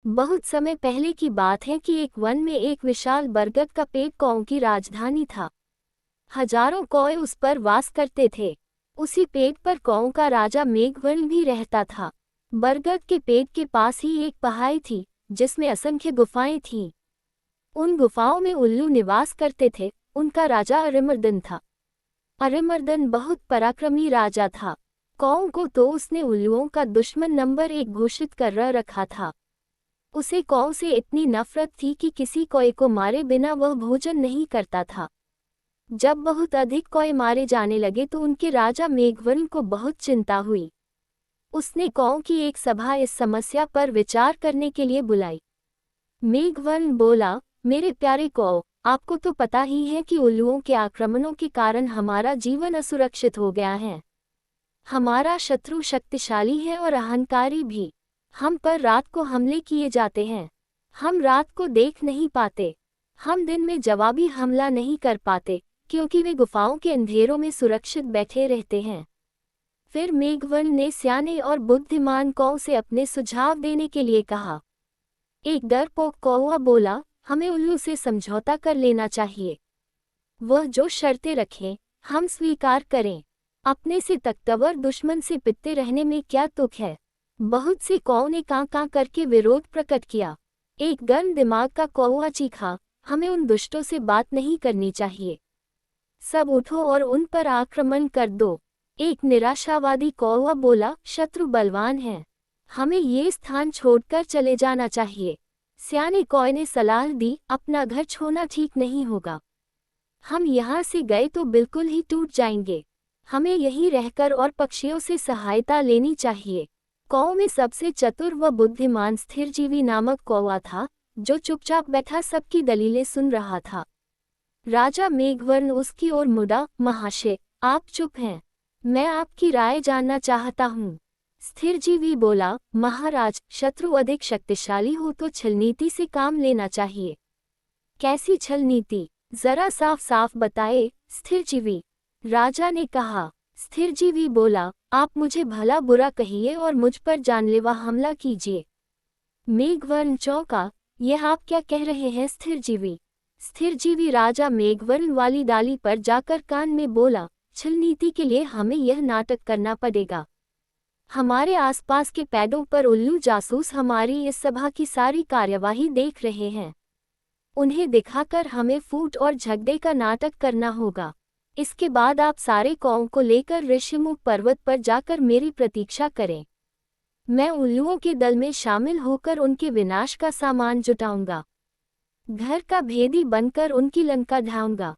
बहुत समय पहले की बात है कि एक वन में एक विशाल बरगद का पेड़ कौओं की राजधानी था। हजारों कौए उस पर वास करते थे। उसी पेड़ पर कौओं का राजा मेघवर्ण भी रहता था। बरगद के पेड़ के पास ही एक पहाड़ी थी, जिसमें असंख्य गुफाएं थीं। उन गुफाओं में उल्लू निवास करते थे। उनका राजा अरिमर्दन था। अरिमर्दन बहुत पराक्रमी राजा था। कौओं को तो उसने उल्लुओं का दुश्मन नंबर 1 घोषित कर रखा था। उसे कौओं से इतनी नफरत थी कि किसी कौए को मारे बिना वह भोजन नहीं करता था। जब बहुत अधिक कौए मारे जाने लगे तो उनके राजा मेघवर्ण को बहुत चिंता हुई। उसने कौओं की एक सभा इस समस्या पर विचार करने के लिए बुलाई। मेघवर्ण बोला, मेरे प्यारे कौओं, आपको तो पता ही है कि उल्लुओं के आक्रमणों के कारण हमारा जीवन असुरक्षित हो गया है। हमारा शत्रु शक्तिशाली है और अहंकारी भी। हम पर रात को हमले किए जाते हैं। हम रात को देख नहीं पाते। हम दिन में जवाबी हमला नहीं कर पाते, क्योंकि वे गुफाओं के अंधेरों में सुरक्षित बैठे रहते हैं। फिर मेघवर्ण ने सियाने और बुद्धिमान कौओं से अपने सुझाव देने के लिए कहा। एक डरपोक कौवा बोला, हमें उल्लू से समझौता कर लेना चाहिए। वह जो शर्तें रखें, हम स्वीकार करें। अपने से तकतवर दुश्मन से पिटते रहने में क्या तुक है। बहुत से कौओं ने कां कां करके विरोध प्रकट किया। एक गर्म दिमाग का कौवा चीखा, हमें उन दुष्टों से बात नहीं करनी चाहिए। सब उठो और उन पर आक्रमण कर दो। एक निराशावादी कौवा बोला, शत्रु बलवान है। हमें ये स्थान छोड़कर चले जाना चाहिए। सियाने कौए ने सलाह दी, अपना घर छोड़ना ठीक नहीं होगा। हम यहाँ से गए तो बिल्कुल ही टूट जाएंगे। हमें यहीं रहकर और पक्षियों से सहायता लेनी चाहिए। कौओं में सबसे चतुर व बुद्धिमान स्थिरजीवी नामक कौवा था, जो चुपचाप बैठा सबकी दलीलें सुन रहा था। राजा मेघवर्ण उसकी ओर मुड़ा, महाशय, आप चुप हैं। मैं आपकी राय जानना चाहता हूँ। स्थिरजीवी बोला, महाराज, शत्रु अधिक शक्तिशाली हो तो छल नीति से काम लेना चाहिए। कैसी छल नीति, जरा साफ साफ बताए, स्थिरजीवी। राजा ने कहा। स्थिरजीवी बोला, आप मुझे भला बुरा कहिए और मुझ पर जानलेवा हमला कीजिए। मेघवर्ण चौंका, यह आप क्या कह रहे हैं स्थिरजीवी। स्थिरजीवी राजा मेघवर्ण वाली डाली पर जाकर कान में बोला, छल नीति के लिए हमें यह नाटक करना पड़ेगा। हमारे आसपास के पेड़ों पर उल्लू जासूस हमारी इस सभा की सारी कार्यवाही देख रहे हैं। उन्हें दिखाकर हमें फूट और झगड़े का नाटक करना होगा। इसके बाद आप सारे कौओं को लेकर ऋषिमुख पर्वत पर जाकर मेरी प्रतीक्षा करें। मैं उल्लुओं के दल में शामिल होकर उनके विनाश का सामान जुटाऊंगा। घर का भेदी बनकर उनकी लंका ढाऊंगा।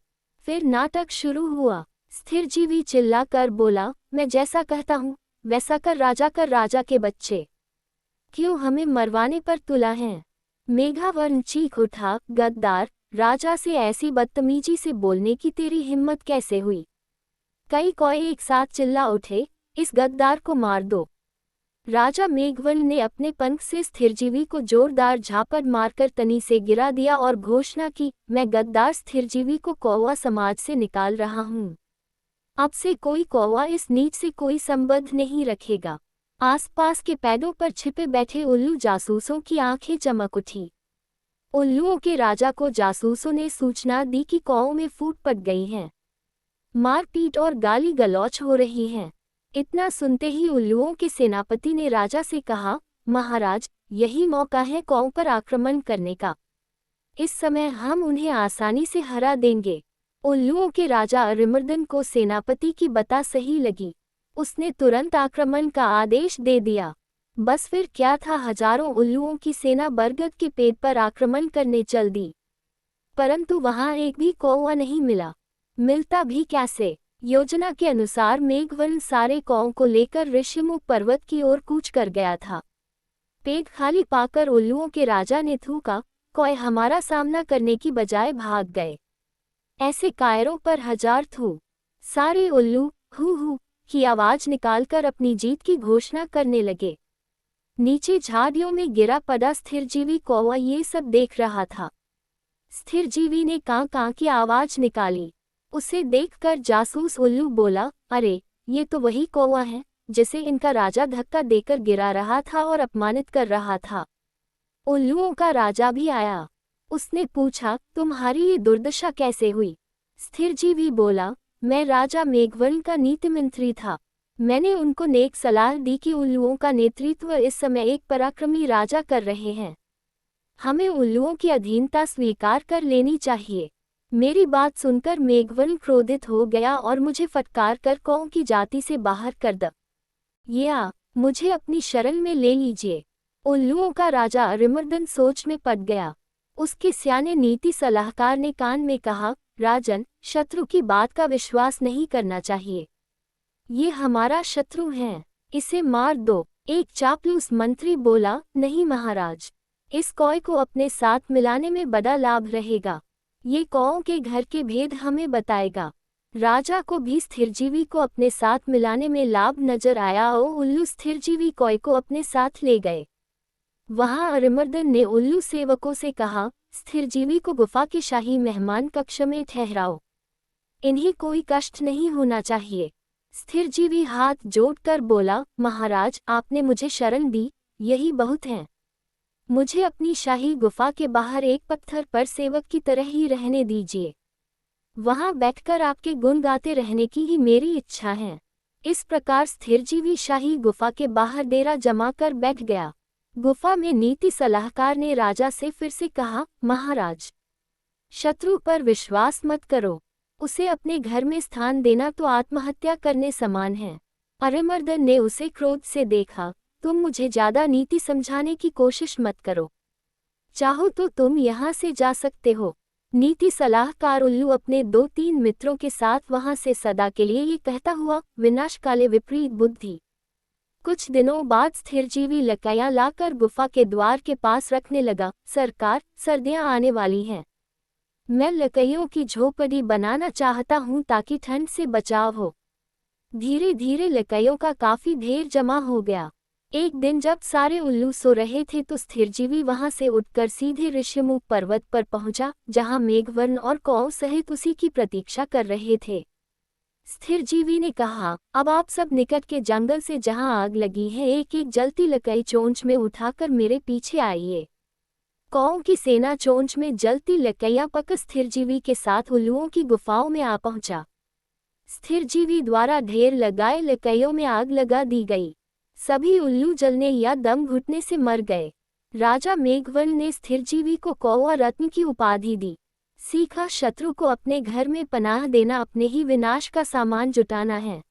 फिर नाटक शुरू हुआ। स्थिरजीवी चिल्लाकर बोला, मैं जैसा कहता हूँ वैसा कर राजा के बच्चे। क्यों हमें मरवाने पर तुला है। मेघवर्ण चीख उठा, गद्दार, राजा से ऐसी बदतमीजी से बोलने की तेरी हिम्मत कैसे हुई। कई कौए एक साथ चिल्ला उठे, इस गद्दार को मार दो। राजा मेघवर्ण ने अपने पंख से स्थिरजीवी को जोरदार झापड़ मारकर तनी से गिरा दिया और घोषणा की, मैं गद्दार स्थिरजीवी को कौवा समाज से निकाल रहा हूँ। अब से कोई कौवा इस नीच से कोई संबंध नहीं रखेगा। आसपास के पेड़ों पर छिपे बैठे उल्लू जासूसों की आंखें चमक उठी। उल्लुओं के राजा को जासूसों ने सूचना दी कि कौओं में फूट पड़ गई है। मारपीट और गाली गलौच हो रही है। इतना सुनते ही उल्लुओं के सेनापति ने राजा से कहा, महाराज, यही मौका है कौओं पर आक्रमण करने का। इस समय हम उन्हें आसानी से हरा देंगे। उल्लुओं के राजा अरिमर्दन को सेनापति की बता सही लगी। उसने तुरंत आक्रमण का आदेश दे दिया। बस फिर क्या था, हजारों उल्लुओं की सेना बरगद के पेड़ पर आक्रमण करने चल दी। परंतु वहां एक भी कौवा नहीं मिला। मिलता भी कैसे। योजना के अनुसार मेघवर्ण सारे कौओं को लेकर ऋषिमुख पर्वत की ओर कूच कर गया था। पेड़ खाली पाकर उल्लुओं के राजा ने थूका, कौए हमारा सामना करने की बजाय भाग गए। ऐसे कायरों पर हजार थू। सारे उल्लू हू हू की आवाज निकालकर अपनी जीत की घोषणा करने लगे। नीचे झाड़ियों में गिरा पड़ा स्थिरजीवी कौवा ये सब देख रहा था। स्थिरजीवी ने कां कां की आवाज निकाली। उसे देखकर जासूस उल्लू बोला, अरे, ये तो वही कौवा है जिसे इनका राजा धक्का देकर गिरा रहा था और अपमानित कर रहा था। उल्लुओं का राजा भी आया। उसने पूछा, तुम्हारी ये दुर्दशा कैसे हुई? स्थिरजीवी बोला, मैं राजा मेघवर्ण का नीति मंत्री था। मैंने उनको नेक सलाह दी कि उल्लुओं का नेतृत्व इस समय एक पराक्रमी राजा कर रहे हैं। हमें उल्लुओं की अधीनता स्वीकार कर लेनी चाहिए। मेरी बात सुनकर मेघवर्ण क्रोधित हो गया और मुझे फटकार कर कौ की जाति से बाहर कर दिया। मुझे अपनी शरण में ले लीजिए। उल्लुओं का राजा अरिमर्दन सोच में पड़ गया। उसके स्याने नीति सलाहकार ने कान में कहा, राजन, शत्रु की बात का विश्वास नहीं करना चाहिए। ये हमारा शत्रु है, इसे मार दो। एक चापलूस मंत्री बोला, नहीं महाराज, इस कौए को अपने साथ मिलाने में बड़ा लाभ रहेगा। ये कौओं के घर के भेद हमें बताएगा। राजा को भी स्थिरजीवी को अपने साथ मिलाने में लाभ नजर आया और उल्लू स्थिरजीवी कौए को अपने साथ ले गए। वहां अरिमर्दन ने उल्लू सेवकों से कहा, स्थिरजीवी को गुफा के शाही मेहमान कक्ष में ठहराओ। इन्हें कोई कष्ट नहीं होना चाहिए। स्थिरजीवी हाथ जोड़कर बोला, महाराज, आपने मुझे शरण दी, यही बहुत है। मुझे अपनी शाही गुफा के बाहर एक पत्थर पर सेवक की तरह ही रहने दीजिए। वहां बैठकर आपके गुण गाते रहने की ही मेरी इच्छा है। इस प्रकार स्थिरजीवी शाही गुफा के बाहर डेरा जमा कर बैठ गया। गुफा में नीति सलाहकार ने राजा से फिर से कहा, महाराज, शत्रु पर विश्वास मत करो। उसे अपने घर में स्थान देना तो आत्महत्या करने समान है। अरिमर्दन ने उसे क्रोध से देखा, तुम मुझे ज्यादा नीति समझाने की कोशिश मत करो। चाहो तो तुम यहाँ से जा सकते हो। नीति सलाहकार उल्लू अपने 2-3 मित्रों के साथ वहां से सदा के लिए ये कहता हुआ विनाश काले विपरीत बुद्धि। कुछ दिनों बाद स्थिरजीवी लकड़ियां लाकर गुफा के द्वार के पास रखने लगा। सरकार, सर्दियां आने वाली हैं। मैं लकड़ियों की झोपड़ी बनाना चाहता हूं ताकि ठंड से बचाव हो। धीरे धीरे लकड़ियों का काफी ढेर जमा हो गया। एक दिन जब सारे उल्लू सो रहे थे तो स्थिरजीवी वहां से उठकर सीधे ऋष्यमुख पर्वत पर पहुंचा, जहां मेघवर्ण और कौ सहित उसी की प्रतीक्षा कर रहे थे। स्थिरजीवी ने कहा, अब आप सब निकट के जंगल से जहां आग लगी है एक एक जलती लकड़ी चोंच में उठाकर मेरे पीछे आइए। कौ की सेना चोंच में जलती लकड़ियां पक स्थिरजीवी के साथ उल्लुओं की गुफाओं में आ पहुंचा। स्थिरजीवी द्वारा ढेर लगाए लकड़ियों में आग लगा दी गई। सभी उल्लू जलने या दम घुटने से मर गए। राजा मेघवर्ण ने स्थिरजीवी को कौवा रत्न की उपाधि दी। सीखा, शत्रु को अपने घर में पनाह देना अपने ही विनाश का सामान जुटाना है।